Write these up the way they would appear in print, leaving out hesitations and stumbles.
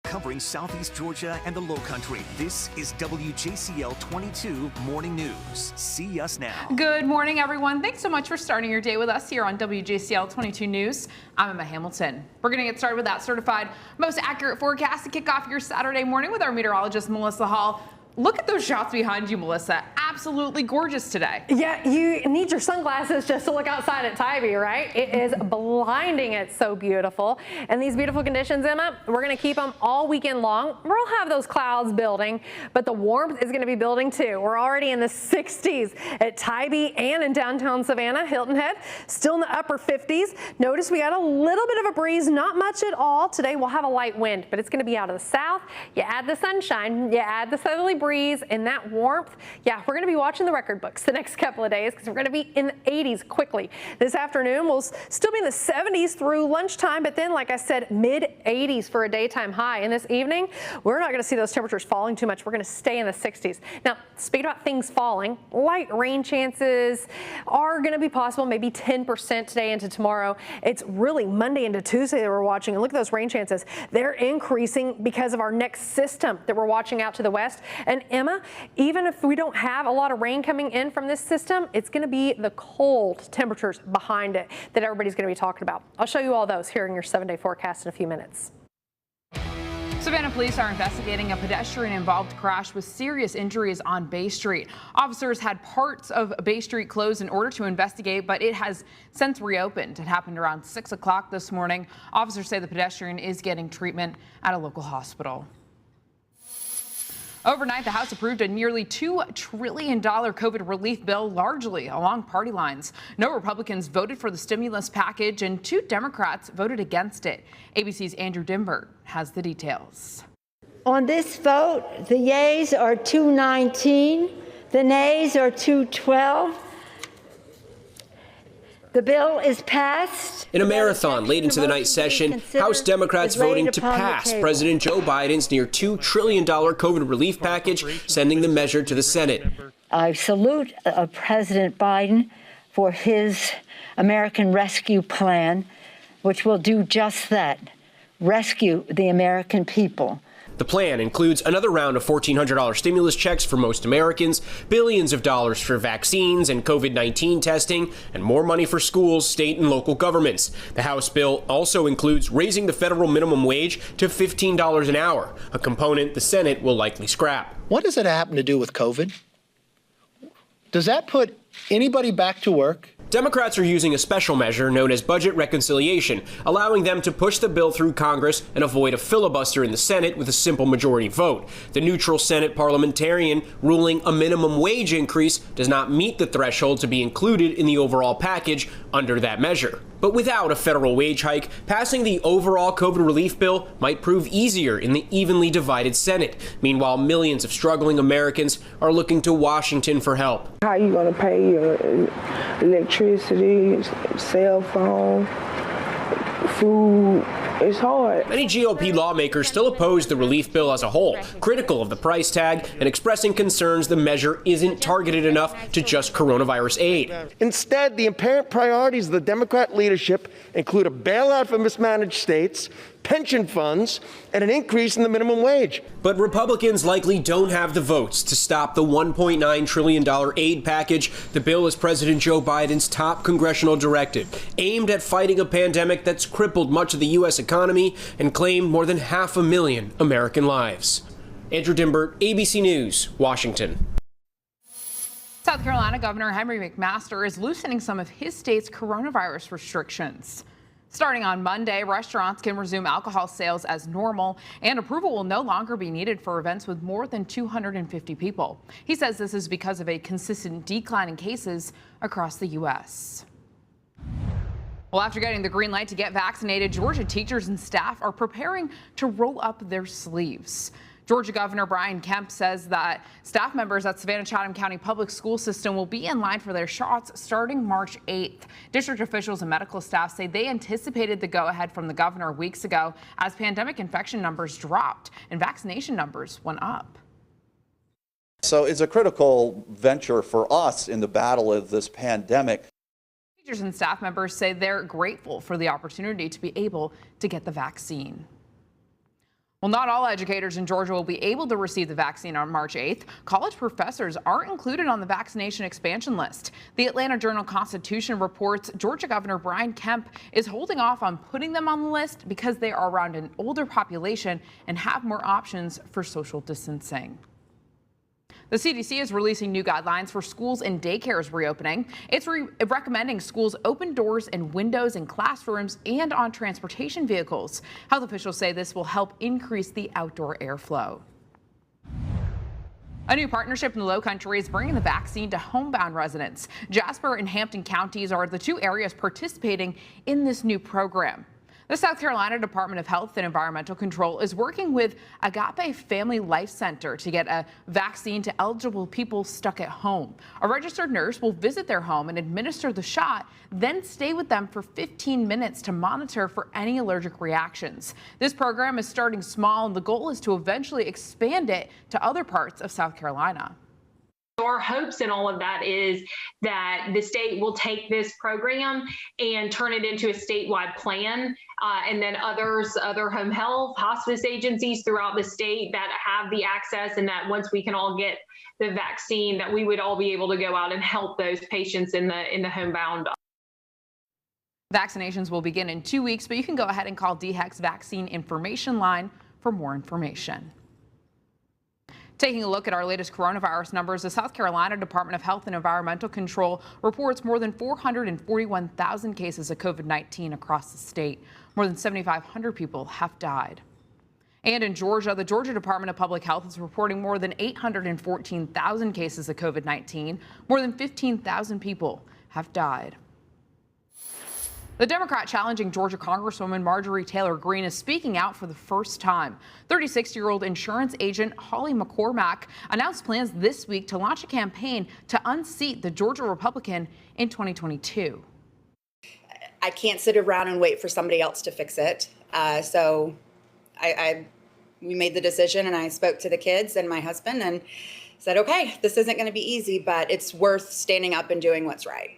Covering Southeast Georgia and the Lowcountry, this is WJCL 22 Morning News. See us now. Good morning, everyone. Thanks so much for starting your day with us here on WJCL 22 News. I'm Emma Hamilton. We're going to get started with that certified most accurate forecast to kick off your Saturday morning with our meteorologist, Melissa Hall. Look at those shots behind you, Melissa. Absolutely gorgeous today. Yeah, you need your sunglasses just to look outside at Tybee, right? It is blinding. It's so beautiful. And these beautiful conditions, Emma, we're going to keep them all weekend long. We'll have those clouds building, but the warmth is going to be building too. We're already in the 60s at Tybee and in downtown Savannah, Hilton Head, still in the upper 50s. Notice we got a little bit of a breeze, not much at all. Today we'll have a light wind, but it's going to be out of the south. You add the sunshine, you add the southerly breeze and that warmth. Yeah, we're going to be watching the record books the next couple of days because we're going to be in the 80s quickly. This afternoon we'll still be in the 70s through lunchtime, but then, like I said, mid 80s for a daytime high. And this evening, we're not going to see those temperatures falling too much. We're going to stay in the 60s. Now, speaking about things falling, light rain chances are going to be possible, maybe 10% today into tomorrow. It's really Monday into Tuesday that we're watching. And look at those rain chances. They're increasing because of our next system that we're watching out to the west. And Emma, even if we don't have a lot of rain coming in from this system, it's going to be the cold temperatures behind it that everybody's going to be talking about. I'll show you all those here in your 7-day forecast in a few minutes. Savannah police are investigating a pedestrian-involved crash with serious injuries on Bay Street. Officers had parts of Bay Street closed in order to investigate, but it has since reopened. It happened around 6 o'clock this morning. Officers say the pedestrian is getting treatment at a local hospital. Overnight, the House approved a nearly $2 trillion COVID relief bill, largely along party lines. No Republicans voted for the stimulus package, and 2 Democrats voted against it. ABC's Andrew Dimbert has the details. On this vote, the yeas are 219, the nays are 212. The bill is passed. In a marathon late into the night session, House Democrats voting to pass President Joe Biden's near $2 trillion COVID relief package, sending the measure to the Senate. I salute President Biden for his American Rescue Plan, which will do just that, rescue the American people. The plan includes another round of $1,400 stimulus checks for most Americans, billions of dollars for vaccines and COVID-19 testing, and more money for schools, state and local governments. The House bill also includes raising the federal minimum wage to $15 an hour, a component the Senate will likely scrap. What does it happen to do with COVID? Does that put anybody back to work? Democrats are using a special measure known as budget reconciliation, allowing them to push the bill through Congress and avoid a filibuster in the Senate with a simple majority vote. The neutral Senate parliamentarian ruling a minimum wage increase does not meet the threshold to be included in the overall package under that measure. But without a federal wage hike, passing the overall COVID relief bill might prove easier in the evenly divided Senate. Meanwhile, millions of struggling Americans are looking to Washington for help. How are you going to pay your electricity, cell phone, food? It's hard. Many GOP lawmakers still oppose the relief bill as a whole, critical of the price tag and expressing concerns the measure isn't targeted enough to just coronavirus aid. Instead, the apparent priorities of the Democrat leadership include a bailout for mismanaged states, pension funds, and an increase in the minimum wage. But Republicans likely don't have the votes to stop the $1.9 trillion aid package. The bill is President Joe Biden's top congressional directive, aimed at fighting a pandemic that's crippled much of the U.S. economy and claimed more than 500,000 American lives. Andrew Dimbert, ABC News, Washington. South Carolina Governor Henry McMaster is loosening some of his state's coronavirus restrictions. Starting on Monday, restaurants can resume alcohol sales as normal, and approval will no longer be needed for events with more than 250 people. He says this is because of a consistent decline in cases across the U.S. Well, after getting the green light to get vaccinated, Georgia teachers and staff are preparing to roll up their sleeves. Georgia Governor Brian Kemp says that staff members at Savannah-Chatham County Public School System will be in line for their shots starting March 8th. District officials and medical staff say they anticipated the go-ahead from the governor weeks ago as pandemic infection numbers dropped and vaccination numbers went up. So it's a critical venture for us in the battle of this pandemic. Teachers and staff members say they're grateful for the opportunity to be able to get the vaccine. Well, not all educators in Georgia will be able to receive the vaccine on March 8th. College professors aren't included on the vaccination expansion list. The Atlanta Journal-Constitution reports Georgia Governor Brian Kemp is holding off on putting them on the list because they are around an older population and have more options for social distancing. The CDC is releasing new guidelines for schools and daycares reopening. It's recommending schools open doors and windows in classrooms and on transportation vehicles. Health officials say this will help increase the outdoor airflow. A new partnership in the Lowcountry is bringing the vaccine to homebound residents. Jasper and Hampton counties are the two areas participating in this new program. The South Carolina Department of Health and Environmental Control is working with Agape Family Life Center to get a vaccine to eligible people stuck at home. A registered nurse will visit their home and administer the shot, then stay with them for 15 minutes to monitor for any allergic reactions. This program is starting small, and the goal is to eventually expand it to other parts of South Carolina. Our hopes in all of that is that the state will take this program and turn it into a statewide plan, and then other home health, hospice agencies throughout the state that have the access, and that once we can all get the vaccine, that we would all be able to go out and help those patients in the homebound. Vaccinations will begin in 2 weeks, but you can go ahead and call DHEC's vaccine information line for more information. Taking a look at our latest coronavirus numbers, the South Carolina Department of Health and Environmental Control reports more than 441,000 cases of COVID-19 across the state. More than 7,500 people have died. And in Georgia, the Georgia Department of Public Health is reporting more than 814,000 cases of COVID-19. More than 15,000 people have died. The Democrat challenging Georgia Congresswoman Marjorie Taylor Greene is speaking out for the first time. 36-year-old insurance agent Holly McCormack announced plans this week to launch a campaign to unseat the Georgia Republican in 2022. I can't sit around and wait for somebody else to fix it. So we made the decision, and I spoke to the kids and my husband and said, okay, this isn't going to be easy, but it's worth standing up and doing what's right.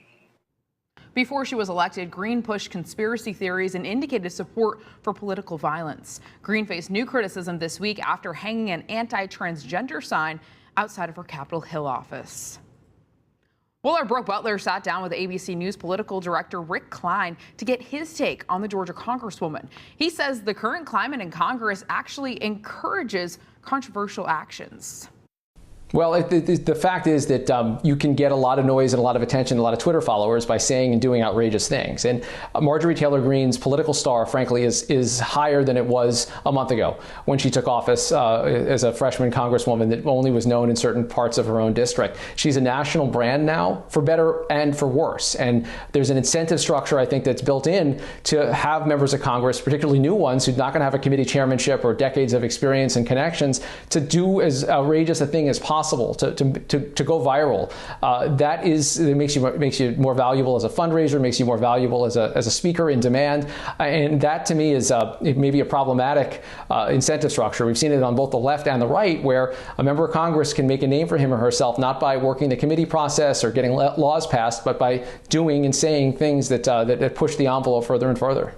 Before she was elected, Greene pushed conspiracy theories and indicated support for political violence. Greene faced new criticism this week after hanging an anti-transgender sign outside of her Capitol Hill office. Well, our Brooke Butler sat down with ABC News political director Rick Klein to get his take on the Georgia Congresswoman. He says the current climate in Congress actually encourages controversial actions. Well, the fact is that you can get a lot of noise and a lot of attention, a lot of Twitter followers by saying and doing outrageous things. And Marjorie Taylor Greene's political star, frankly, is higher than it was a month ago when she took office as a freshman congresswoman that only was known in certain parts of her own district. She's a national brand now, for better and for worse. And there's an incentive structure, I think, that's built in to have members of Congress, particularly new ones who's not going to have a committee chairmanship or decades of experience and connections, to do as outrageous a thing as possible. To go viral. It makes you more valuable as a fundraiser, makes you more valuable as a speaker in demand, and that to me is maybe a problematic incentive structure. We've seen it on both the left and the right, where a member of Congress can make a name for him or herself not by working the committee process or getting laws passed, but by doing and saying things that push the envelope further and further.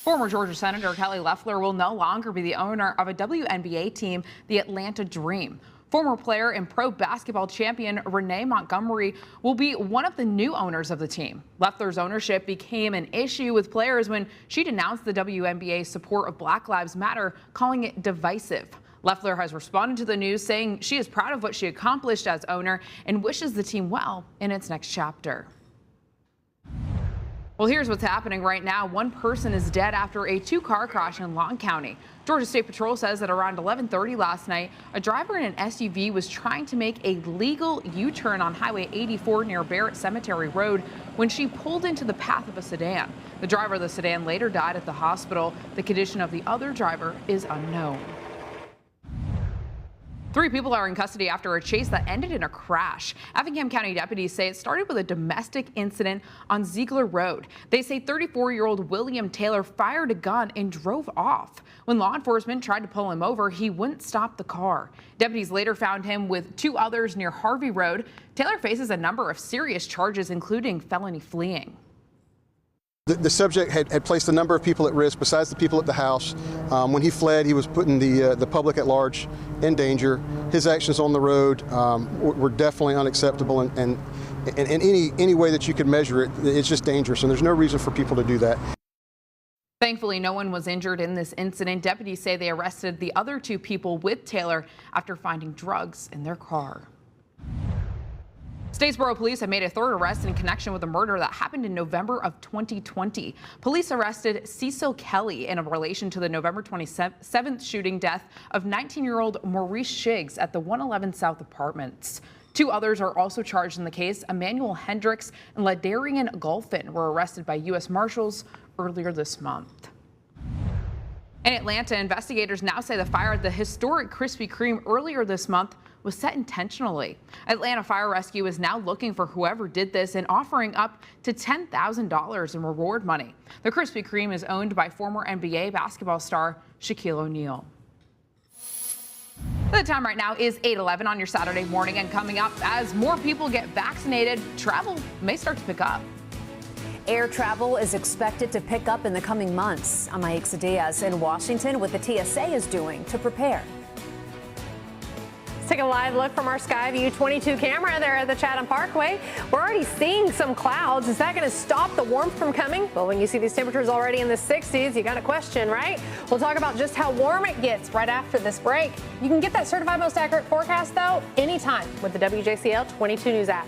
Former Georgia Senator Kelly Loeffler will no longer be the owner of a WNBA team, the Atlanta Dream. Former player and pro basketball champion Renee Montgomery will be one of the new owners of the team. Loeffler's ownership became an issue with players when she denounced the WNBA's support of Black Lives Matter, calling it divisive. Loeffler has responded to the news, saying she is proud of what she accomplished as owner and wishes the team well in its next chapter. Well, here's what's happening right now. One person is dead after a two-car crash in Long County. Georgia State Patrol says that around 11:30 last night, a driver in an SUV was trying to make a legal U-turn on Highway 84 near Barrett Cemetery Road when she pulled into the path of a sedan. The driver of the sedan later died at the hospital. The condition of the other driver is unknown. 3 people are in custody after a chase that ended in a crash. Effingham County deputies say it started with a domestic incident on Ziegler Road. They say 34-year-old William Taylor fired a gun and drove off. When law enforcement tried to pull him over, he wouldn't stop the car. Deputies later found him with 2 others near Harvey Road. Taylor faces a number of serious charges, including felony fleeing. The subject had placed a number of people at risk besides the people at the house. When he fled, he was putting the public at large in danger. His actions on the road were definitely unacceptable, and any way that you could measure it, it's just dangerous, and there's no reason for people to do that. Thankfully, no one was injured in this incident. Deputies say they arrested the other 2 people with Taylor after finding drugs in their car. Statesboro police have made a 3rd arrest in connection with a murder that happened in November of 2020. Police arrested Cecil Kelly in relation to the November 27th shooting death of 19-year-old Maurice Shiggs at the 111 South Apartments. 2 others are also charged in the case. Emmanuel Hendricks and Ladarian Golphin were arrested by U.S. Marshals earlier this month. In Atlanta, investigators now say the fire at the historic Krispy Kreme earlier this month was set intentionally. Atlanta Fire Rescue is now looking for whoever did this and offering up to $10,000 in reward money. The Krispy Kreme is owned by former NBA basketball star Shaquille O'Neal. The time right now is 8:11 on your Saturday morning, and coming up, as more people get vaccinated, travel may start to pick up. Air travel is expected to pick up in the coming months. I'm Aixa Diaz in Washington with the TSA is doing to prepare. Let's take a live look from our Skyview 22 camera there at the Chatham Parkway. We're already seeing some clouds. Is that going to stop the warmth from coming? Well, when you see these temperatures already in the 60s, you got a question, right? We'll talk about just how warm it gets right after this break. You can get that certified most accurate forecast, though, anytime with the WJCL 22 News app.